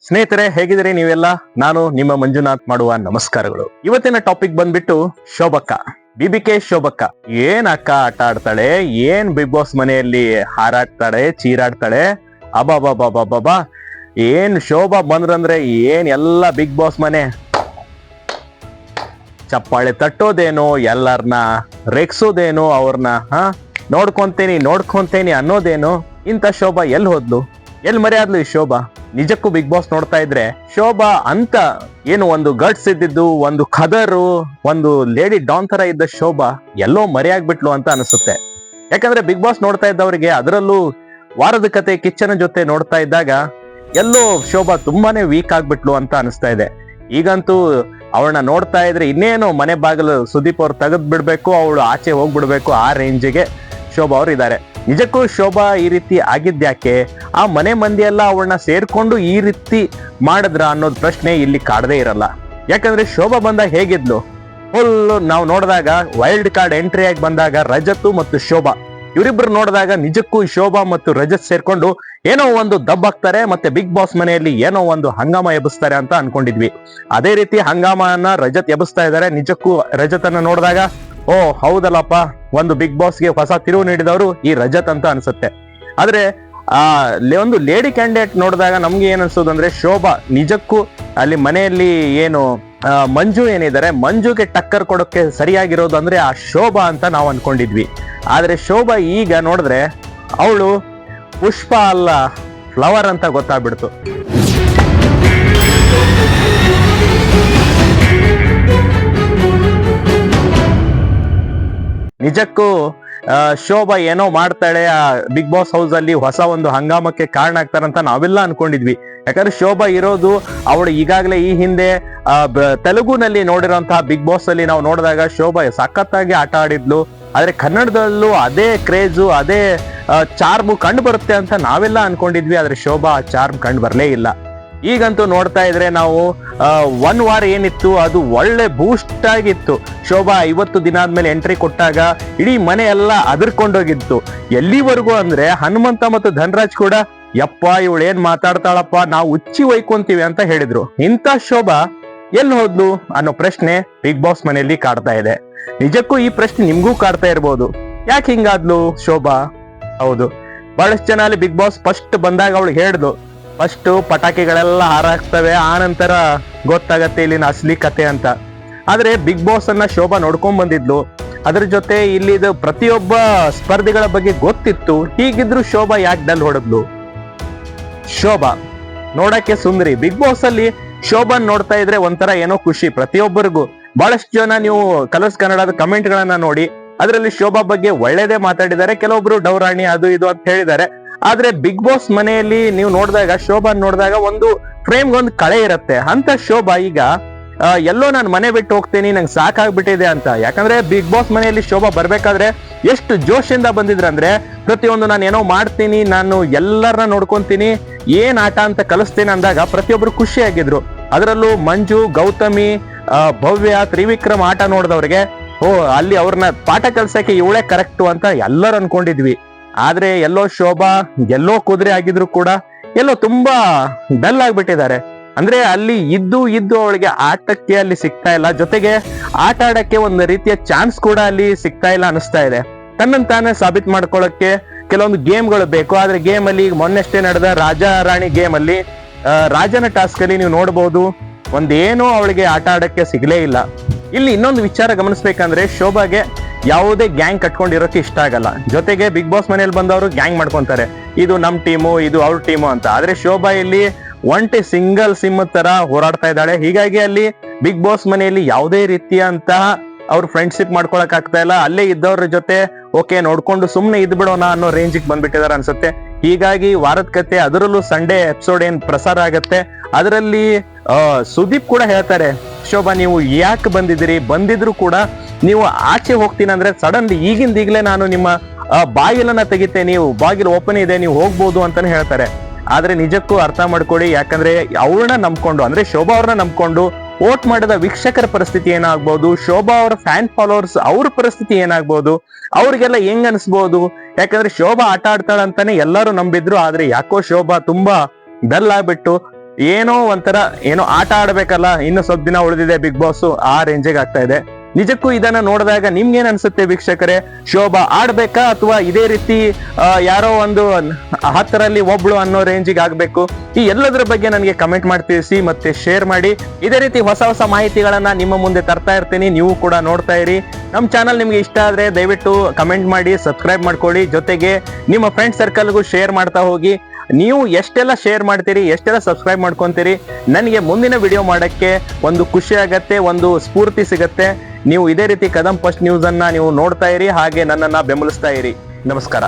ಸ್ನೇಹಿತರೆ, ಹೇಗಿದ್ದೀರಿ ನೀವೆಲ್ಲ? ನಾನು ನಿಮ್ಮ ಮಂಜುನಾಥ್ ಮಾಡುವ ನಮಸ್ಕಾರಗಳು. ಇವತ್ತಿನ ಟಾಪಿಕ್ ಬಂದ್ಬಿಟ್ಟು ಶೋಭಕ್ಕ, ಬಿಬಿಕೆ ಶೋಭಕ್ಕ. ಏನ್ ಅಕ್ಕ ಆಟ ಆಡ್ತಾಳೆ, ಏನ್ ಬಿಗ್ ಬಾಸ್ ಮನೆಯಲ್ಲಿ ಹಾರಾಡ್ತಾಳೆ, ಚೀರಾಡ್ತಾಳೆ. ಅಬಾಬಾಬಾಬಾಬಾ, ಏನ್ ಶೋಭಾ ಬಂದ್ರಂದ್ರೆ ಏನ್ ಎಲ್ಲ ಬಿಗ್ ಬಾಸ್ ಮನೆ ಚಪ್ಪಾಳೆ ತಟ್ಟೋದೇನೋ, ಎಲ್ಲರನ್ನ ರೇಗ್ಸೋದೇನೋ, ಅವ್ರನ್ನ ನೋಡ್ಕೊಂತೇನಿ ಅನ್ನೋದೇನೋ. ಇಂಥ ಶೋಭಾ ಎಲ್ಲಿ ಹೋದ್ಲು, ಎಲ್ಲಿ ಮರೆಯಾದ್ಲು ಈ ಶೋಭಾ? ನಿಜಕ್ಕೂ ಬಿಗ್ ಬಾಸ್ ನೋಡ್ತಾ ಇದ್ರೆ ಶೋಭಾ ಅಂತ ಏನು ಒಂದು ಗಟ್ಸ್ ಇದ್ದಿದ್ದು, ಒಂದು ಖದರು, ಒಂದು ಲೇಡಿ ಡಾನ್ ತರ ಇದ್ದ ಶೋಭಾ ಎಲ್ಲೋ ಮರೆಯಾಗ್ಬಿಟ್ಲು ಅಂತ ಅನಿಸುತ್ತೆ. ಯಾಕಂದ್ರೆ ಬಿಗ್ ಬಾಸ್ ನೋಡ್ತಾ ಇದ್ದವರಿಗೆ, ಅದರಲ್ಲೂ ವಾರದ ಕತೆ ಕಿಚ್ಚನ ಜೊತೆ ನೋಡ್ತಾ ಇದ್ದಾಗ ಎಲ್ಲೋ ಶೋಭಾ ತುಂಬಾನೇ ವೀಕ್ ಆಗ್ಬಿಟ್ಲು ಅಂತ ಅನಿಸ್ತಾ ಇದೆ. ಈಗಂತೂ ಅವಳನ್ನ ನೋಡ್ತಾ ಇದ್ರೆ ಇನ್ನೇನು ಮನೆ ಬಾಗಿಲು ಸುದೀಪ್ ಅವ್ರು ತೆಗೆದ್ ಬಿಡ್ಬೇಕು, ಅವಳು ಆಚೆ ಹೋಗ್ಬಿಡ್ಬೇಕು, ಆ ರೇಂಜಿಗೆ ಶೋಭಾ ಅವ್ರು ಇದ್ದಾರೆ. ನಿಜಕ್ಕೂ ಶೋಭಾ ಈ ರೀತಿ ಆಗಿದ್ಯಾಕೆ? ಆ ಮನೆ ಮಂದಿ ಎಲ್ಲ ಅವಳನ್ನ ಸೇರ್ಕೊಂಡು ಈ ರೀತಿ ಮಾಡಿದ್ರ ಅನ್ನೋದು ಪ್ರಶ್ನೆ ಇಲ್ಲಿ ಕಾಡದೇ ಇರಲ್ಲ. ಯಾಕಂದ್ರೆ ಶೋಭಾ ಬಂದಾಗ ಹೇಗಿದ್ಲು, ಫುಲ್ ನಾವು ನೋಡಿದಾಗ ವೈಲ್ಡ್ ಕಾರ್ಡ್ ಎಂಟ್ರಿ ಆಗಿ ಬಂದಾಗ ರಜತ್ ಮತ್ತು ಶೋಭಾ ಇವರಿಬ್ರು ನೋಡಿದಾಗ ನಿಜಕ್ಕೂ ಶೋಭಾ ಮತ್ತು ರಜತ್ ಸೇರ್ಕೊಂಡು ಏನೋ ಒಂದು ದಬ್ಬಾಕ್ತಾರೆ, ಮತ್ತೆ ಬಿಗ್ ಬಾಸ್ ಮನೆಯಲ್ಲಿ ಏನೋ ಒಂದು ಹಂಗಾಮ ಎಬ್ಬಿಸ್ತಾರೆ ಅಂತ ಅನ್ಕೊಂಡಿದ್ವಿ. ಅದೇ ರೀತಿ ಹಂಗಾಮನ ರಜತ್ ಎಬ್ಬಿಸ್ತಾ ಇದ್ದಾರೆ. ನಿಜಕ್ಕೂ ರಜತನ್ನ ನೋಡಿದಾಗ ಓ ಹೌದಲ್ಲಪ್ಪ, ಒಂದು ಬಿಗ್ ಬಾಸ್ಗೆ ಹೊಸ ತಿರುವು ನೀಡಿದವರು ಈ ರಜತ್ ಅಂತ ಅನ್ಸುತ್ತೆ. ಆದ್ರೆ ಒಂದು ಲೇಡಿ ಕ್ಯಾಂಡಿಡೇಟ್ ನೋಡಿದಾಗ ನಮ್ಗೆ ಏನ್ ಅನ್ಸೋದು ಅಂದ್ರೆ, ಶೋಭಾ ನಿಜಕ್ಕೂ ಅಲ್ಲಿ ಮನೆಯಲ್ಲಿ ಏನು ಮಂಜು ಏನಿದ್ದಾರೆ, ಮಂಜುಗೆ ಟಕ್ಕರ್ ಕೊಡೋಕೆ ಸರಿಯಾಗಿರೋದು ಅಂದ್ರೆ ಆ ಶೋಭಾ ಅಂತ ನಾವು ಅನ್ಕೊಂಡಿದ್ವಿ. ಆದ್ರೆ ಶೋಭಾ ಈಗ ನೋಡಿದ್ರೆ ಅವಳು ಪುಷ್ಪ ಅಲ್ಲ, ಫ್ಲವರ್ ಅಂತ ಗೊತ್ತಾಗ್ಬಿಡ್ತು. ನಿಜಕ್ಕೂ ಶೋಭಾ ಏನೋ ಮಾಡ್ತಾಳೆ, ಆ ಬಿಗ್ ಬಾಸ್ ಹೌಸ್ ಅಲ್ಲಿ ಹೊಸ ಒಂದು ಹಂಗಾಮಕ್ಕೆ ಕಾರಣ ಆಗ್ತಾರಂತ ನಾವೆಲ್ಲ ಅನ್ಕೊಂಡಿದ್ವಿ. ಯಾಕಂದ್ರೆ ಶೋಭಾ ಇರೋದು, ಅವಳು ಈಗಾಗಲೇ ಈ ಹಿಂದೆ ತೆಲುಗುನಲ್ಲಿ ನೋಡಿರೋಂತಹ ಬಿಗ್ ಬಾಸ್ ಅಲ್ಲಿ ನಾವು ನೋಡಿದಾಗ ಶೋಭಾ ಸಖತ್ತಾಗಿ ಆಟ ಆಡಿದ್ಲು. ಆದ್ರೆ ಕನ್ನಡದಲ್ಲೂ ಅದೇ ಕ್ರೇಜು, ಅದೇ ಚಾರ್ಮು ಕಂಡು ಬರುತ್ತೆ ಅಂತ ನಾವೆಲ್ಲ ಅನ್ಕೊಂಡಿದ್ವಿ. ಆದ್ರೆ ಶೋಭಾ ಆ ಚಾರ್ಮ್ ಕಂಡು ಬರ್ಲೇ ಇಲ್ಲ. ಈಗಂತೂ ನೋಡ್ತಾ ಇದ್ರೆ ನಾವು 1 ವಾರ ಏನಿತ್ತು ಅದು ಒಳ್ಳೆ ಬೂಸ್ಟ್ ಆಗಿತ್ತು. ಶೋಭಾ 50 ದಿನ ಆದ್ಮೇಲೆ ಎಂಟ್ರಿ ಕೊಟ್ಟಾಗ ಇಡೀ ಮನೆ ಎಲ್ಲ ಅದರ್ಕೊಂಡೋಗಿತ್ತು. ಎಲ್ಲಿವರೆಗೂ ಅಂದ್ರೆ ಹನುಮಂತ ಮತ್ತು ಧನರಾಜ್ ಕೂಡ ಯಪ್ಪ ಇವಳು ಏನ್ ಮಾತಾಡ್ತಾಳಪ್ಪ, ನಾವು ಉಚ್ಚಿ ಒಯ್ಕೊಂತೀವಿ ಅಂತ ಹೇಳಿದ್ರು. ಇಂಥ ಶೋಭಾ ಎಲ್ಲಿ ಹೋದ್ಲು ಅನ್ನೋ ಪ್ರಶ್ನೆ ಬಿಗ್ ಬಾಸ್ ಮನೆಯಲ್ಲಿ ಕಾಡ್ತಾ ಇದೆ. ನಿಜಕ್ಕೂ ಈ ಪ್ರಶ್ನೆ ನಿಮ್ಗೂ ಕಾಡ್ತಾ ಇರ್ಬೋದು, ಯಾಕೆ ಹಿಂಗಾದ್ಲು ಶೋಭಾ? ಹೌದು, ಬಹಳಷ್ಟು ಜನ ಅಲ್ಲಿ ಬಿಗ್ ಬಾಸ್ ಫಸ್ಟ್ ಬಂದಾಗ ಅವಳು ಹೇಳ್ದು, ಫಸ್ಟ್ ಪಟಾಕಿಗಳೆಲ್ಲ ಹಾರಾಕ್ತವೆ, ಆ ನಂತರ ಗೊತ್ತಾಗತ್ತೆ ಇಲ್ಲಿನ ಅಸಲಿ ಕತೆ ಅಂತ. ಆದ್ರೆ ಬಿಗ್ ಬಾಸ್ ಅನ್ನ ಶೋಭಾ ನೋಡ್ಕೊಂಡ್ ಬಂದಿದ್ಲು. ಅದ್ರ ಜೊತೆ ಇಲ್ಲಿದು ಪ್ರತಿಯೊಬ್ಬ ಸ್ಪರ್ಧಿಗಳ ಬಗ್ಗೆ ಗೊತ್ತಿತ್ತು. ಹೀಗಿದ್ರು ಶೋಭಾ ಯಾಕೆ ಡಲ್ ಹೊಡೆದ್ಲು? ಶೋಭಾ ನೋಡಕ್ಕೆ ಸುಂದರಿ. ಬಿಗ್ ಬಾಸ್ ಅಲ್ಲಿ ಶೋಭಾನ್ ನೋಡ್ತಾ ಇದ್ರೆ ಒಂಥರ ಏನೋ ಖುಷಿ ಪ್ರತಿಯೊಬ್ಬರಿಗೂ. ಬಹಳಷ್ಟು ಜನ ನೀವು ಕಲರ್ಸ್ ಕನ್ನಡದ ಕಮೆಂಟ್ ಗಳನ್ನ ನೋಡಿ, ಅದರಲ್ಲಿ ಶೋಭಾ ಬಗ್ಗೆ ಒಳ್ಳೇದೇ ಮಾತಾಡಿದ್ದಾರೆ, ಕೆಲವೊಬ್ರು ಡೌರಾಣಿ ಅದು ಇದು ಅಂತ ಹೇಳಿದ್ದಾರೆ. ಆದ್ರೆ ಬಿಗ್ ಬಾಸ್ ಮನೆಯಲ್ಲಿ ನೀವು ನೋಡಿದಾಗ, ಶೋಭಾನ್ ನೋಡಿದಾಗ ಒಂದು ಫ್ರೇಮ್ ಒಂದು ಕಳೆ ಇರುತ್ತೆ. ಅಂತ ಶೋಭಾ ಈಗ ಎಲ್ಲೋ ನಾನು ಮನೆ ಬಿಟ್ಟು ಹೋಗ್ತೀನಿ, ನಂಗೆ ಸಾಕಾಗ್ಬಿಟ್ಟಿದೆ ಅಂತ. ಯಾಕಂದ್ರೆ ಬಿಗ್ ಬಾಸ್ ಮನೆಯಲ್ಲಿ ಶೋಭಾ ಬರ್ಬೇಕಾದ್ರೆ ಎಷ್ಟು ಜೋಶಿಂದ ಬಂದಿದ್ರಂದ್ರೆ, ಪ್ರತಿಯೊಂದು ನಾನು ಏನೋ ಮಾಡ್ತೀನಿ, ನಾನು ಎಲ್ಲರನ್ನ ನೋಡ್ಕೊಂತೀನಿ, ಏನ್ ಆಟ ಅಂತ ಕಲಿಸ್ತೇನೆ ಅಂದಾಗ ಪ್ರತಿಯೊಬ್ರು ಖುಷಿಯಾಗಿದ್ರು. ಅದರಲ್ಲೂ ಮಂಜು, ಗೌತಮಿ, ಭವ್ಯ, ತ್ರಿವಿಕ್ರಮ್ ಆಟ ನೋಡಿದವ್ರಿಗೆ ಓ ಅಲ್ಲಿ ಅವ್ರನ್ನ ಪಾಠ ಕಲ್ಸಕ್ಕೆ ಇವಳೇ ಕರೆಕ್ಟು ಅಂತ ಎಲ್ಲರೂ ಅನ್ಕೊಂಡಿದ್ವಿ. ಆದ್ರೆ ಎಲ್ಲೋ ಶೋಭಾ ಎಲ್ಲೋ ಕುದುರೆ ಆಗಿದ್ರು ಕೂಡ ಎಲ್ಲೋ ತುಂಬಾ ಡಲ್ ಆಗ್ಬಿಟ್ಟಿದ್ದಾರೆ. ಅಂದ್ರೆ ಅಲ್ಲಿ ಇದ್ದು ಅವಳಿಗೆ ಆಟಕ್ಕೆ ಅಲ್ಲಿ ಸಿಗ್ತಾ ಇಲ್ಲ, ಜೊತೆಗೆ ಆಟ ಆಡಕ್ಕೆ ಒಂದು ರೀತಿಯ ಚಾನ್ಸ್ ಕೂಡ ಅಲ್ಲಿ ಸಿಗ್ತಾ ಇಲ್ಲ ಅನಿಸ್ತಾ ಇದೆ. ತನ್ನನ್ನು ತಾನೇ ಸಾಬೀತ್ ಮಾಡ್ಕೊಳ್ಳಕ್ಕೆ ಕೆಲವೊಂದು ಗೇಮ್ಗಳು ಬೇಕು. ಆದ್ರೆ ಗೇಮ್ ಅಲ್ಲಿ ಮೊನ್ನೆಷ್ಟೇ ನಡೆದ ರಾಜ ರಾಣಿ ಗೇಮ್ ಅಲ್ಲಿ ರಾಜನ ಟಾಸ್ಕ್ ಅಲ್ಲಿ ನೀವು ನೋಡ್ಬೋದು, ಒಂದೇನೋ ಅವಳಿಗೆ ಆಟ ಆಡಕ್ಕೆ ಸಿಗ್ಲೇ ಇಲ್ಲ. ಇಲ್ಲಿ ಇನ್ನೊಂದು ವಿಚಾರ ಗಮನಿಸ್ಬೇಕಂದ್ರೆ, ಶೋಭಾಗೆ ಯಾವುದೇ ಗ್ಯಾಂಗ್ ಕಟ್ಕೊಂಡಿರೋಕೆ ಇಷ್ಟ ಆಗಲ್ಲ. ಜೊತೆಗೆ ಬಿಗ್ ಬಾಸ್ ಮನೇಲಿ ಬಂದವರು ಗ್ಯಾಂಗ್ ಮಾಡ್ಕೊಂತಾರೆ, ಇದು ನಮ್ ಟೀಮು, ಇದು ಅವ್ರ ಟೀಮು ಅಂತ. ಆದ್ರೆ ಶೋಭಾ ಇಲ್ಲಿ ಒಂಟಿ ಸಿಂಗಲ್ ಸಿಮ್ ತರ ಹೋರಾಡ್ತಾ ಇದ್ದಾಳೆ. ಹೀಗಾಗಿ ಅಲ್ಲಿ ಬಿಗ್ ಬಾಸ್ ಮನೆಯಲ್ಲಿ ಯಾವುದೇ ರೀತಿಯಂತಹ ಅವ್ರು ಫ್ರೆಂಡ್ಶಿಪ್ ಮಾಡ್ಕೊಳಕ್ ಆಗ್ತಾ ಇಲ್ಲ. ಅಲ್ಲೇ ಇದ್ದವ್ರ ಜೊತೆ ಓಕೆ ನೋಡ್ಕೊಂಡು ಸುಮ್ನೆ ಇದ್ ಬಿಡೋಣ ಅನ್ನೋ ರೇಂಜಿಗೆ ಬಂದ್ಬಿಟ್ಟಿದಾರೆ ಅನ್ಸುತ್ತೆ. ಹೀಗಾಗಿ ವಾರದ ಕತೆ, ಅದರಲ್ಲೂ ಸಂಡೇ ಎಪಿಸೋಡ್ ಏನ್ ಪ್ರಸಾರ ಆಗತ್ತೆ ಅದರಲ್ಲಿ ಸುದೀಪ್ ಕೂಡ ಹೇಳ್ತಾರೆ, ಶೋಭಾ ನೀವು ಯಾಕೆ ಬಂದಿದ್ರು ಕೂಡ ನೀವು ಆಚೆ ಹೋಗ್ತೀನಿ ಅಂದ್ರೆ ಸಡನ್ಲಿ ಈಗಿಂದೀಗ್ಲೇ ನಾನು ನಿಮ್ಮ ಬಾಗಿಲನ್ನ ತೆಗಿತೆ, ನೀವು ಬಾಗಿಲು ಓಪನ್ ಇದೆ, ನೀವು ಹೋಗ್ಬೋದು ಅಂತಾನೆ ಹೇಳ್ತಾರೆ. ಆದ್ರೆ ನಿಜಕ್ಕೂ ಅರ್ಥ ಮಾಡ್ಕೊಳ್ಳಿ, ಯಾಕಂದ್ರೆ ಅವ್ರನ್ನ ನಂಬ್ಕೊಂಡು, ಅಂದ್ರೆ ಶೋಭಾ ಅವ್ರನ್ನ ನಂಬ್ಕೊಂಡು ವೋಟ್ ಮಾಡಿದ ವೀಕ್ಷಕರ ಪರಿಸ್ಥಿತಿ ಏನಾಗ್ಬೋದು, ಶೋಭಾ ಅವರ ಫ್ಯಾನ್ ಫಾಲೋವರ್ಸ್ ಅವ್ರ ಪರಿಸ್ಥಿತಿ ಏನಾಗ್ಬೋದು, ಅವ್ರಿಗೆಲ್ಲ ಹೆಂಗ್ ಅನ್ಸ್ಬೋದು. ಯಾಕಂದ್ರೆ ಶೋಭಾ ಆಟ ಆಡ್ತಾಳಂತಾನೆ ಎಲ್ಲರೂ ನಂಬಿದ್ರು. ಆದ್ರೆ ಯಾಕೋ ಶೋಭಾ ತುಂಬಾ ಡಲ್ ಆಗ್ಬಿಟ್ಟು ಏನೋ ಒಂಥರ ಏನೋ ಆಟ ಆಡ್ಬೇಕಲ್ಲ, ಇನ್ನು ಸ್ವಲ್ಪ ದಿನ ಉಳಿದಿದೆ ಬಿಗ್ ಬಾಸ್, ಆ ರೇಂಜಿಗೆ ಆಗ್ತಾ ಇದೆ. ನಿಜಕ್ಕೂ ಇದನ್ನ ನೋಡಿದಾಗ ನಿಮ್ಗೇನ್ ಅನ್ಸುತ್ತೆ ವೀಕ್ಷಕರೇ? ಶೋಭಾ ಆಡ್ಬೇಕಾ ಅಥವಾ ಇದೇ ರೀತಿ ಯಾರೋ ಒಂದು 10ರಲ್ಲಿ ಒಬ್ಳು ಅನ್ನೋ ರೇಂಜಿಗೆ ಆಗ್ಬೇಕು? ಈ ಎಲ್ಲದರ ಬಗ್ಗೆ ನನಗೆ ಕಮೆಂಟ್ ಮಾಡಿ ತಿಳಿಸಿ, ಮತ್ತೆ ಶೇರ್ ಮಾಡಿ. ಇದೇ ರೀತಿ ಹೊಸ ಹೊಸ ಮಾಹಿತಿಗಳನ್ನ ನಿಮ್ಮ ಮುಂದೆ ತರ್ತಾ ಇರ್ತೀನಿ, ನೀವು ಕೂಡ ನೋಡ್ತಾ ಇರಿ. ನಮ್ಮ ಚಾನಲ್ ನಿಮ್ಗೆ ಇಷ್ಟ ಆದ್ರೆ ದಯವಿಟ್ಟು ಕಮೆಂಟ್ ಮಾಡಿ, ಸಬ್ಸ್ಕ್ರೈಬ್ ಮಾಡ್ಕೊಳ್ಳಿ, ಜೊತೆಗೆ ನಿಮ್ಮ ಫ್ರೆಂಡ್ ಸರ್ಕಲ್ಗೂ ಶೇರ್ ಮಾಡ್ತಾ ಹೋಗಿ. ನೀವು ಎಷ್ಟೆಲ್ಲ ಶೇರ್ ಮಾಡ್ತೀರಿ, ಎಷ್ಟೆಲ್ಲ ಸಬ್ಸ್ಕ್ರೈಬ್ ಮಾಡ್ಕೊಂತೀರಿ, ನನಗೆ ಮುಂದಿನ ವಿಡಿಯೋ ಮಾಡಕ್ಕೆ ಒಂದು ಖುಷಿ ಆಗತ್ತೆ, ಒಂದು ಸ್ಫೂರ್ತಿ ಸಿಗತ್ತೆ. ನೀವು ಇದೇ ರೀತಿ ಕದಂ ಫಸ್ಟ್ ನ್ಯೂಸ್ ಅನ್ನ ನೀವು ನೋಡ್ತಾ ಇರಿ, ಹಾಗೆ ನನ್ನನ್ನ ಬೆಂಬಲಿಸ್ತಾ ಇರಿ. ನಮಸ್ಕಾರ.